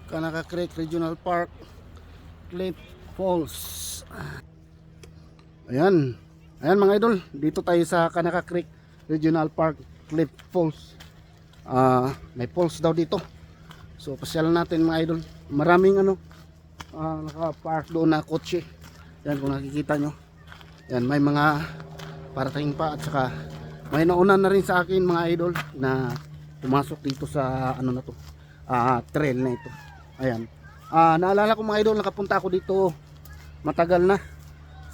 Kanaka Creek Regional Park, Cliff Falls. Ayan. Ayan mga idol, dito tayo sa Kanaka Creek Regional Park, Cliff Falls. May falls daw dito. So pasyalan natin mga idol. Maraming naka-park doon na kotse. Yan kung nakikita nyo. Yan, may mga parating pa at saka may nauna na rin sa akin mga idol na pumasok dito sa trail na ito. Ayan. Naalala ko mga idol, nakapunta ako dito matagal na.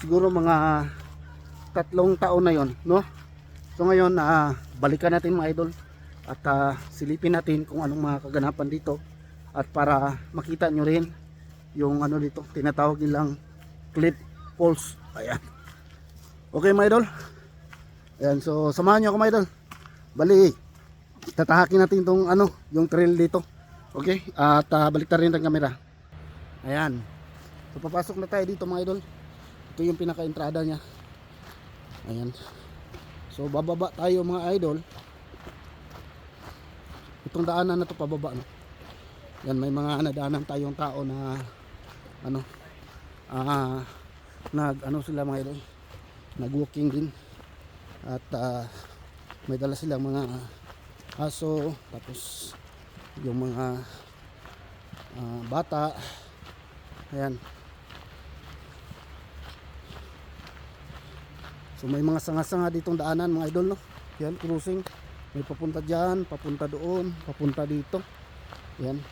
Siguro mga 3 taon na yon, no? So ngayon, balikan natin mga idol at silipin natin kung anong mga kaganapan dito at para makita nyo rin yung dito, tinatawag nilang Cliff Falls. Ayan. Okay mga idol. Ayan, so samahan nyo ako mga idol. Bali, tatahakin natin itong yung trail dito. Okay, at balik na rin ang camera. Ayan. So papasok na tayo dito mga idol. Ito yung pinaka-entrada niya. Ayan. So bababa tayo mga idol. Itong daanan na to pababa, no? Yan, may mga nadaanan tayong tao na sila mga idol, nag-walking din at may dala silang mga aso, tapos yung mga bata. Ayan. So may mga sanga-sanga ditong daanan mga idol, no? Yan, cruising. May papunta dyan, papunta doon, papunta dito. Yan.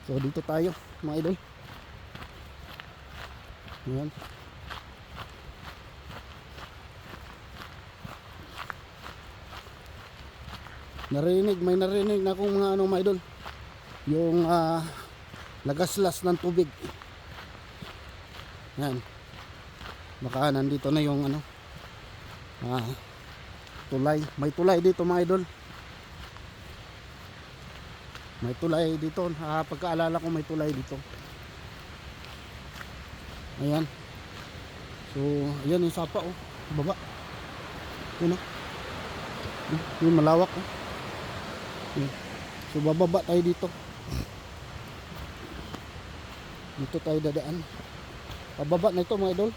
So dito tayo mga idol. Yan. May narinig na akong mga mga idol. Yung lagaslas ng tubig. Yan. Baka nandito na yung tulay. May tulay dito mga idol. May tulay dito. Pagkaalala ko may tulay dito. Ayan. So ayan yung sapa, oh. Baba. Yun, oh. Yung malawak, oh. So bababa tayo dito. Dito tayo dadaan. Pababa na ito mga idol.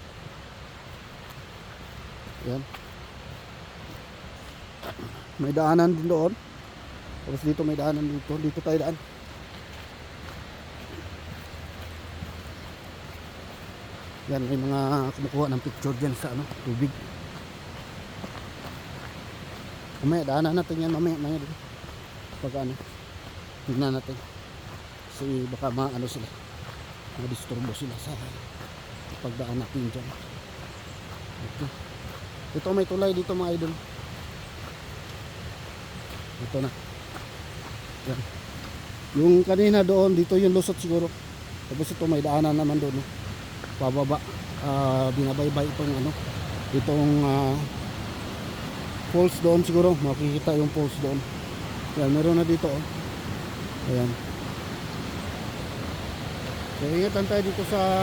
Ayan. May daanan din doon. Tapos dito may daanan dito. Dito tayo daan. Yan, may mga kumukuha ng picture dyan sa tubig. Mamaya daanan natin yan mamaya dito. Pag tignan natin. Kasi baka sila. Madisturbo sila sa pagdaan natin dyan. Okay. Ito may tulay dito mga idol. Ito na. Yan. Yung kanina doon, dito yung lusot siguro. Tapos ito may daanan naman doon, no? Pababa. Binabaybay itong falls doon siguro. Makikita yung falls doon. Yan, meron na dito, oh. Ayan. So ingatan tayo dito sa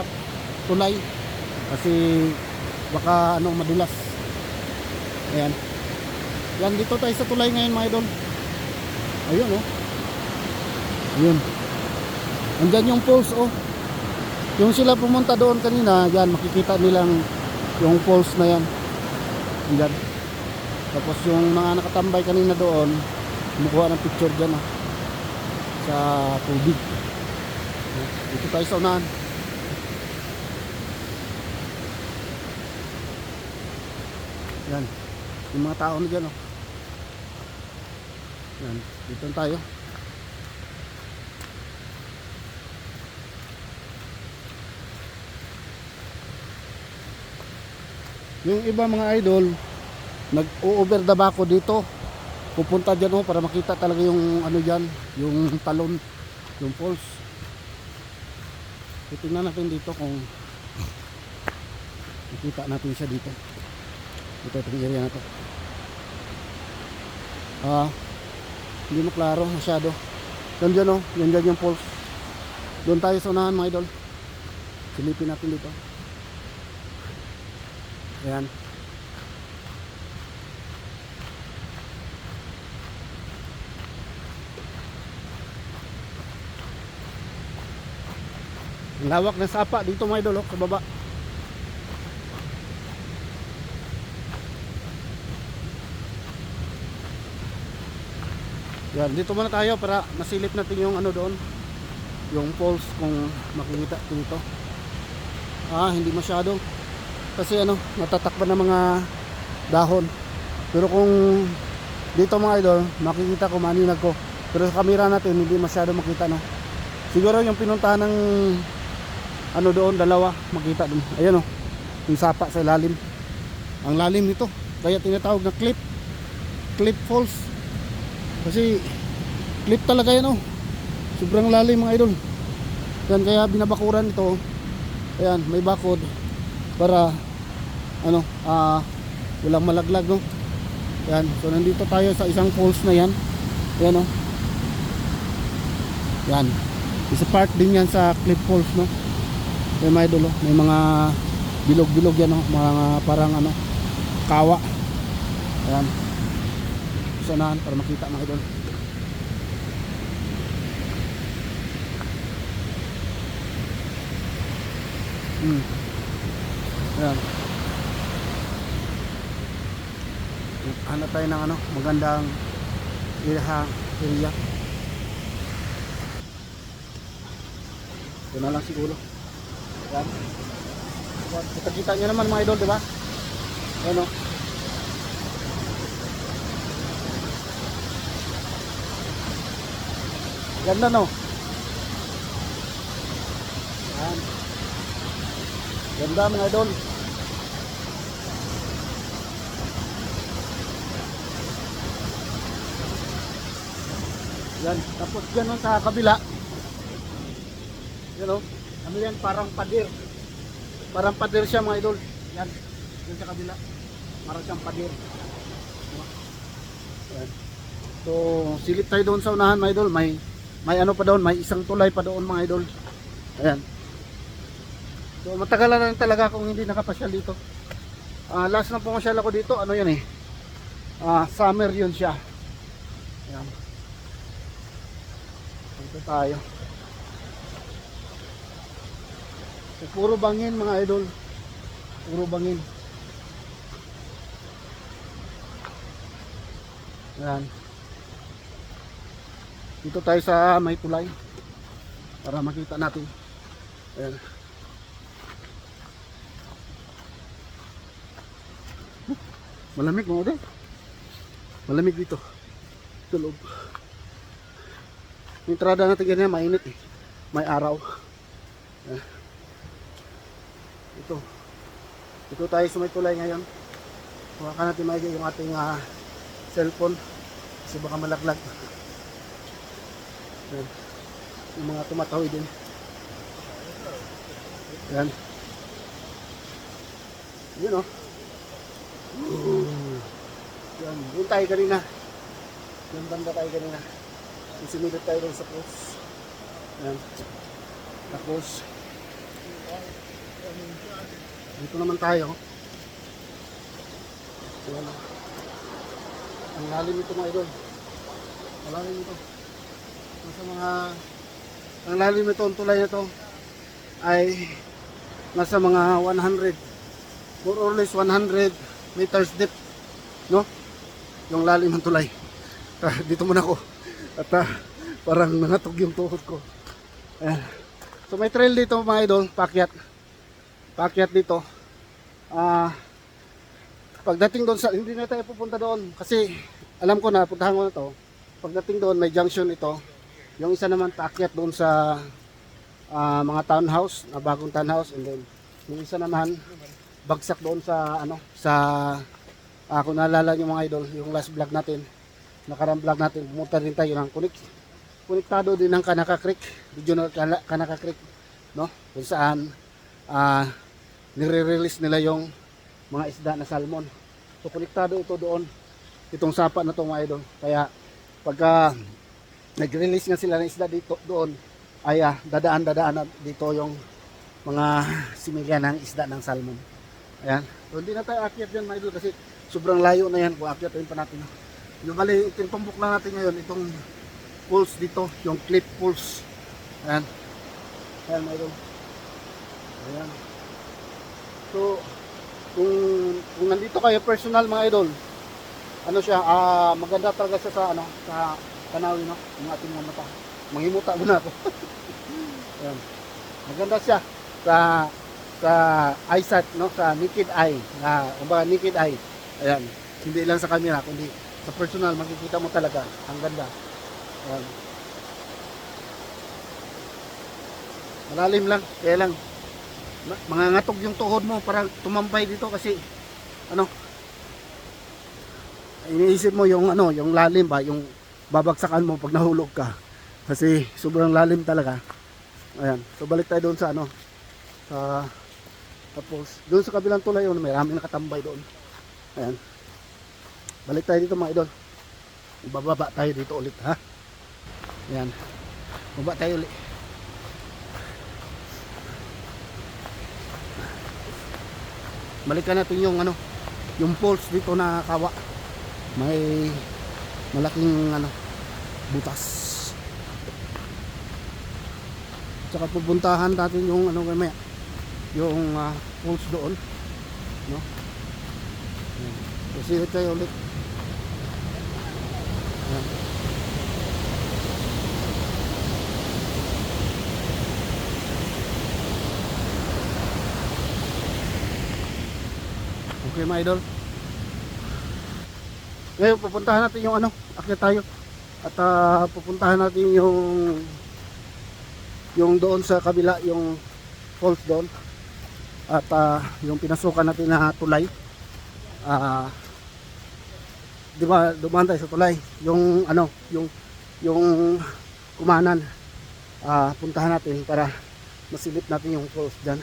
tulay kasi baka madulas. Ayan. Yan, dito tayo sa tulay ngayon mga idol. Ayun, oh. Ayun. Andyan yung falls, oh. Yung sila pumunta doon kanina, yan, makikita nilang yung falls na yan. Andyan. Tapos yung mga nakatambay kanina doon, kumukuha ng picture dyan, oh, sa tubig. Dito tayo sa unahan. Yan. Yung mga tao na dyan, oh. Yan, dito tayo. Yung iba mga idol, nag-over the back dito. Pupunta dyan, oh, para makita talaga yung dyan, yung talon, yung falls. Tingnan natin dito kung makita natin siya dito. Ito itong area na to. Hindi mo klaro masyado. Doon dyan, oh, yan dyan yung falls. Doon tayo sa unahan mga idol. Silipin natin dito. Ayan. Ang lawak ng sapa dito mga idol, sa baba. Yan, dito muna tayo para masilip natin yung ano doon, yung falls kung makikita dito. Hindi masyado kasi natatakpan ng mga dahon. Pero kung dito mga idol, makikita ko, maninag ko. Pero sa camera natin hindi masyado makita, no. Siguro yung pinuntahan ng doon, dalawa, makita doon. Ayan, yung sapa sa lalim. Ang lalim nito, kaya tinatawag na Cliff Falls. Kasi cliff talaga yan, sobrang lalim mga idol. Yan, kaya binabakuran ito. Ayan, may bakod para walang malaglag, no. Yan, so nandito tayo sa isang falls na yan. Ayan, yan, isa part din yan sa Cliff Falls, no. May mga idol, may mga bilog-bilog yan, mga parang kawa. Ayan, sanahan para makita mga idol. Ayan, hanap tayo ng magandang area. Ito na lang siguro. Ayan, kita nyo naman mga idol, diba? Ayan, ganda, no? Ayan, ganda mga idol. Yan, tapos dyan sa kabila, yan, parang pader. Parang pader siya mga idol. Yan, dyan sa kabila, parang siyang pader. Yan. So silip tayo doon sa unahan mga idol. May pa doon, may isang tulay pa doon mga idol. Ayan. So matagal na lang talaga akong hindi nakapasyal dito. Last na pumasyal ako dito, summer yun siya. Ayan, dito tayo. So, puro bangin mga idol, puro bangin. Ayan, dito tayo sa may tulay para makita natin. Ayan, malamig mo din. Malamig dito. Sa loob. Yung entrada natin ganyan, mainit eh. May araw. Ito tayo sa may tulay ngayon. Huwakan natin maigi yung ating cellphone. Kasi baka malaglag. Yan. Yung mga tumatawi din. Yan. Yun, yan, doon tayo kanina. Yung banda tayo kanina. Isinilip tayo doon sa post. Yan. Tapos dito naman tayo. Yan. Ang lalim ito mga idol. Ang lalim ito. Ang lalim ito, ang tulay na ito ay nasa mga 100, more or less 100 meters deep, no? Yung lalim ng tulay. Dito muna ako. At parang nangatog yung tuhod ko. Ayan. So may trail dito mga idol, paakyat dito. Pagdating doon hindi na tayo pupunta doon kasi alam ko na puntahan ko na to. Pagdating doon may junction ito. Yung isa naman paakyat doon sa mga townhouse, bagong townhouse, and then yung isa naman bagsak doon sa kung naalala nyo mga idol, yung last vlog natin, nakarang vlog natin, pumunta rin tayo ng konektado din ng Kanaka Creek, regional Kanaka Creek, no? Kung saan nire-release nila yung mga isda na salmon. So konektado ito doon, itong sapa na to mga idol. Kaya pagka nag-release nga sila ng isda dito doon, ay dadaan na dito yung mga similya ng isda ng salmon. Ayan. So hindi na tayo akyat yan mga idol kasi sobrang layo na yan kung akyatin pa natin. Yung bali, itinumbok lang natin ngayon itong falls dito, yung Cliff Falls. Ayan. Ayan mga idol. Ayan. So, kung nandito kayo personal mga idol, ano siya, maganda talaga siya sa ano, sa tanawin, no, yung ating mga mata. Manghimuta muna ako. Ayan. Maganda siya sa eyesight, no, sa naked eye, kumbaga naked eye. Ayan. Hindi lang sa camera kundi sa personal makikita mo talaga ang ganda. Ayan. Malalim lang, kaya lang mangangatog yung tuhod mo para tumambay dito kasi ano, iniisip mo yung ano, yung lalim ba, yung babagsakan mo pag nahulog ka. Kasi sobrang lalim talaga. Ayan. So balik tayo doon sa ano, sa tapos doon sa kabilang tulay yun, may maraming nakatambay doon. Ayan. Balik tayo dito mga idol. Bababa tayo dito ulit, ha. Ayan. Bababa tayo ulit. Balikan natin yung ano, yung poles dito na kawa. May malaking ano, butas. Tsaka pupuntahan natin yung ano kamaya, yung poles doon, no? Kasi tayo ulit. Ayan. Okay mga idol. Ngayon pupuntahan natin yung ano, akyat tayo. At pupuntahan natin yung doon sa kabila, yung falls doon. At yung pinasukan natin na tulay. Di ba dumaan tayo sa tulay? Yung ano, yung kumanan. Puntahan natin para masilip natin yung falls diyan.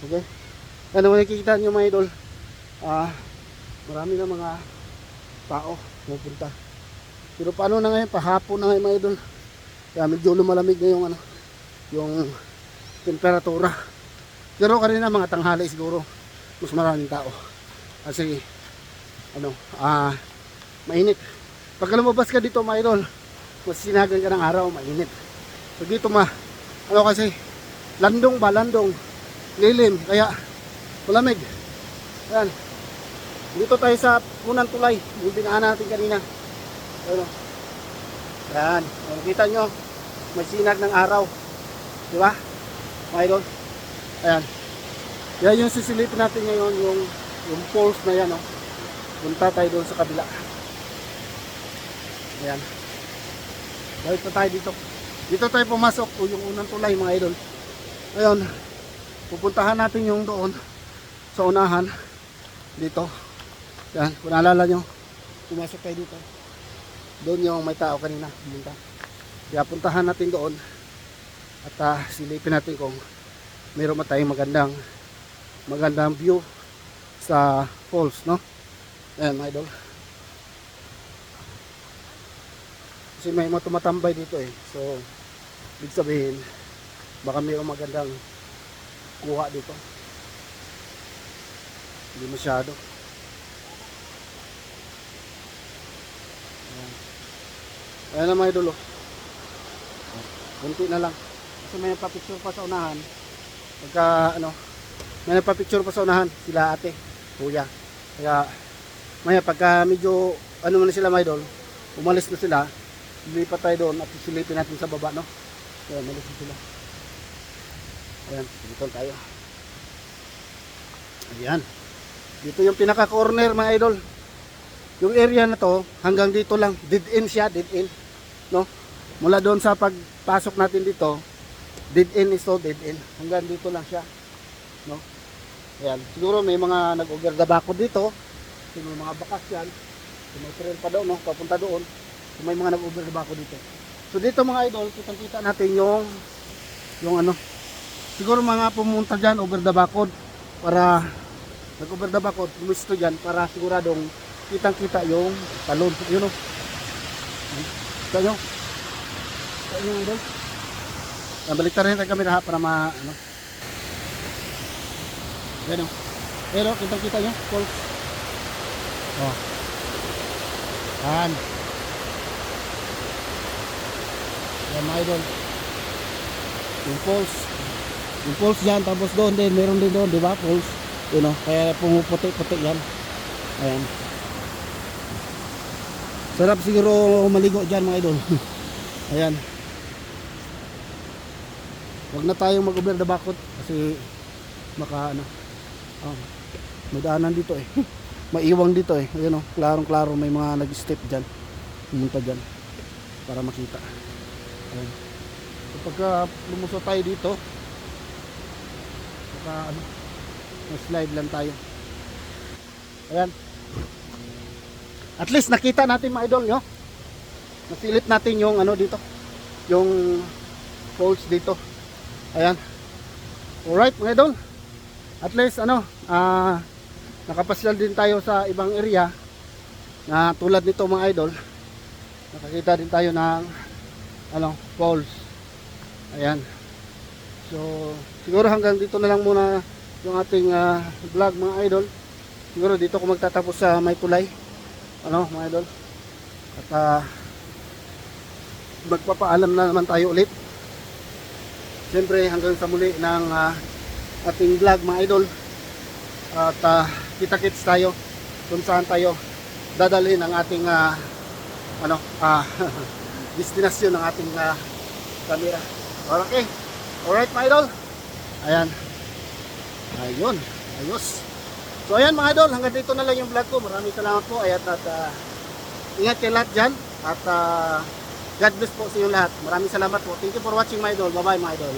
Okay? Ano makikita niyo mga idol? Marami na mga tao pupunta. Pero paano na ngayon, pahapon na ngayon mga idol, kaya medyo lumalamig na yung ano, yung temperatura. Pero kanina mga tanghali siguro mas maraming tao kasi ano, mainit. Pag lumabas ka dito mga idol, mas sinagan ka ng araw, mainit. So dito ano kasi landong, lilim, kaya malamig. Ayan. Dito tayo sa unang tulay, yung binaan natin kanina. Ano? Ayan. Nakita nyo, may sinag ng araw. Di ba? Mga idol. Ayan. Yan yung sisilipin natin ngayon, yung poles na yan. Oh. Punta tayo doon sa kabila. Ayan. Balik pa tayo dito. Dito tayo pumasok, yung unang tulay mga idol. Ngayon, pupuntahan natin yung doon sa unahan. Dito. Yan, kung naalala nyo, pumasok tayo dito. Doon yung may tao kanina pumunta. Kaya puntahan natin doon at silipin natin kung meron ba tayong magandang view sa falls, no? Ayan mga idol. Kasi may mga tumatambay dito eh. So, ibig sabihin, baka meron magandang kuha dito. Hindi masyado. Ayan na mga idol. Kunti na lang. Kasi may nagpa-picture pa sa unahan. Pagka ano, may nagpa-picture pa sa unahan sila ate, kuya. Kaya maya pagka medyo ano na sila mga idol, umalis na sila, lilipat tayo doon at silipin natin sa baba, no? Kaya umalis na sila. Ayan, dito tayo. Ayan. Dito yung pinaka-corner mga idol. Yung area na to, hanggang dito lang, dead end siya, dead end. No? Mula doon sa pagpasok natin dito, dead end is to dead end. Hanggang dito lang siya. No? Ayan. Siguro may mga nag-over the back dito. May mga bakas yan. May trail pa daw, no? Papunta doon. May mga nag-over the back dito. So dito mga idol, kitang-kita natin yung ano. Siguro mga pumunta dyan over the back para nag-over the back pumisto dyan para siguradong kitang-kita yung talon. Yun o. Kita nyo? Kita nyo idol? Balik rin tayo kami para ano. Yan o. Pero kitang-kita nyo? Falls. Oh. Yan. Yan mga idol. Yung falls. Yung falls dyan, tapos doon din, meron din doon, di ba? Falls, yun o, kaya pumuputi-puti yan. Ayan. Sarap siguro maligo dyan mga idol. Ayan. Huwag na tayong mag-over the bakot kasi maka ano, may daanan dito eh. Maiwang dito eh. Ayan o, klarong-klaro may mga nag-step dyan. Pumunta dyan para makita. Ayan. So, pagka lumusot tayo dito, baka ano, slide lang tayo. Ayan. At least nakita natin mga idol, no? Nasilip natin yung ano dito, yung falls dito. Ayan. Alright mga idol. At least ano, nakapasyal din tayo sa ibang area na tulad nito mga idol. Nakakita din tayo ng ano, falls. Ayan. So siguro hanggang dito na lang muna yung ating vlog mga idol. Siguro dito ko magtatapos sa May Tulay, ano mga idol. At magpapaalam na naman tayo ulit. Siyempre hanggang sa muli ng ating vlog mga idol. At kita-kits tayo kung saan tayo dadalhin ang ating ano, destinasyon ng ating camera. Okay. Alright mga idol. Ayan. Ayun. Ayos. So ayan mga idol, hanggang dito na lang yung vlog ko. Maraming salamat po. At ingat kayo lahat dyan. At God bless po sa inyo lahat. Maraming salamat po. Thank you for watching mga idol. Bye bye mga idol.